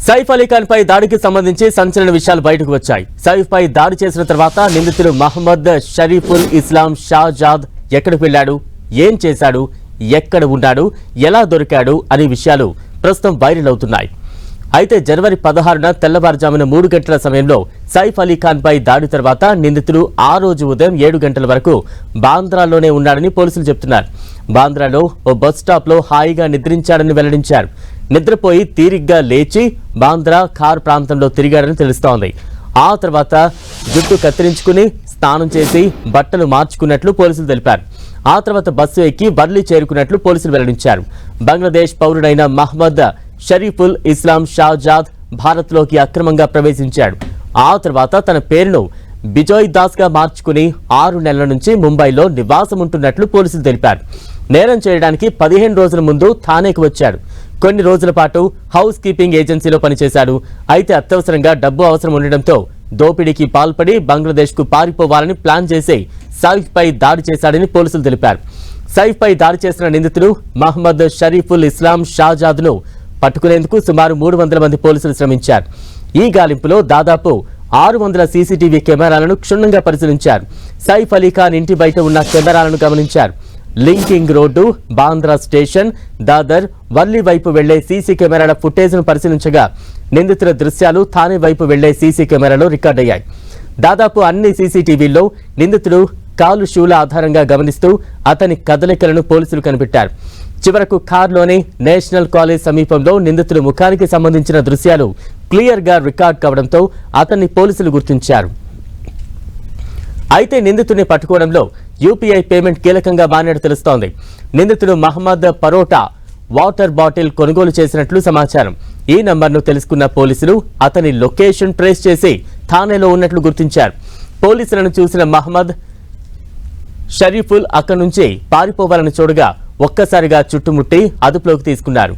సైఫ్ అలీ ఖాన్ పై దాడికి సంబంధించి సంచలన విషయాలు బయటకు వచ్చాయి. సైఫ్ పై దాడి చేసిన తర్వాత నిందితుడు మహమ్మద్ షరీఫుల్ ఇస్లాం షాజాద్ ఎక్కడికి వెళ్లాడు, ఏం చేశాడు, ఎక్కడ ఉన్నాడు, ఎలా దొరికాడు అనే విషయాలు ప్రస్తుతం వైరల్ అవుతున్నాయి. అయితే జనవరి 16న తెల్లవారుజామున 3 గంటల సమయంలో సైఫ్ అలీ ఖాన్ పై దాడి తర్వాత నిందితుడు ఆ రోజు ఉదయం 7 గంటల వరకు బాంద్రాలోనే ఉన్నాడని పోలీసులు చెబుతున్నారు. బాంద్రాలో ఓ బస్ స్టాప్ లో హాయిగా నిద్రించాడని వెల్లడించారు. నిద్రపోయి తీరిగ్గా లేచి బాంద్రా ఖార్ ప్రాంతంలో తిరిగాడని తెలుస్తోంది. ఆ తర్వాత జుట్టు కత్తిరించుకుని స్నానం చేసి బట్టలు మార్చుకున్నట్లు పోలీసులు తెలిపారు. ఆ తర్వాత బస్సు ఎక్కి వర్లీ చేరుకున్నట్లు పోలీసులు వెల్లడించారు. బంగ్లాదేశ్ పౌరుడైన మహమ్మద్ షరీఫుల్ ఇస్లాం షాజాద్ భారత్లోకి అక్రమంగా ప్రవేశించాడు. ఆ తర్వాత తన పేరును బిజోయ్ దాస్ గా మార్చుకుని 6 నెలల నుంచి ముంబైలో నివాసం ఉంటున్నట్లు పోలీసులు తెలిపారు. నేరం చేయడానికి 15 రోజుల ముందు థానేకు వచ్చాడు. కొన్ని రోజుల పాటు హౌస్ కీపింగ్ ఏజెన్సీలో పనిచేశాడు. అయితే అత్యవసరంగా డబ్బు అవసరం ఉండడంతో దోపిడీకి పాల్పడి బంగ్లాదేశ్ కు పారిపోవాలని ప్లాన్ చేసి సైఫ్ పై దాడి చేశాడని పోలీసులు తెలిపారు. సైఫ్ పై దాడి చేసిన నిందితుడు మహమ్మద్ షరీఫుల్ ఇస్లాం షాజాద్ ను పట్టుకునేందుకు సుమారు 300 మంది పోలీసులు శ్రమించారు. ఈ గాలింపులో దాదాపు 600 సీసీటీవీ కెమెరాలను క్షుణ్ణంగా పరిశీలించారు. సైఫ్ అలీ ఖాన్ ఇంటి బయట ఉన్న కెమెరాలను గమనించారు. Linking road, Bandra station, Dadar, Worli వైపు వెళ్లే సీసీ కెమెరాల ఫుటేజ్ను పరిశీలించగా నిందితుల దృశ్యాలు థానే వైపు వెళ్లే సీసీ కెమెరాలో రికార్డయ్యాయి. దాదాపు అన్ని సీసీటీవీల్లో నిందితుడు కాలు షూల ఆధారంగా గమనిస్తూ అతని కదలికలను పోలీసులు కనిపెట్టారు. చివరకు కార్లోని నేషనల్ కాలేజ్ సమీపంలో నిందితుడి ముఖానికి సంబంధించిన దృశ్యాలు క్లియర్ గా రికార్డ్ కావడంతో అతన్ని పోలీసులు గుర్తించారు. అయితే నిందితుడిని పట్టుకోవడంలో యూపీఐ పేమెంట్ కీలకంగా మారినట్టు తెలుస్తోంది. నిందితుడు మహమ్మద్ పరోటా వాటర్ బాటిల్ కొనుగోలు చేసినట్లు సమాచారం. ఈ నంబర్ను తెలుసుకున్న పోలీసులు అతని లొకేషన్ ట్రేస్ చేసి థానేలో ఉన్నట్లు గుర్తించారు. పోలీసులను చూసిన మహమ్మద్ షరీఫుల్ అక్కడి నుంచి పారిపోవాలని చూడగా ఒక్కసారిగా చుట్టుముట్టి అదుపులోకి తీసుకున్నారు.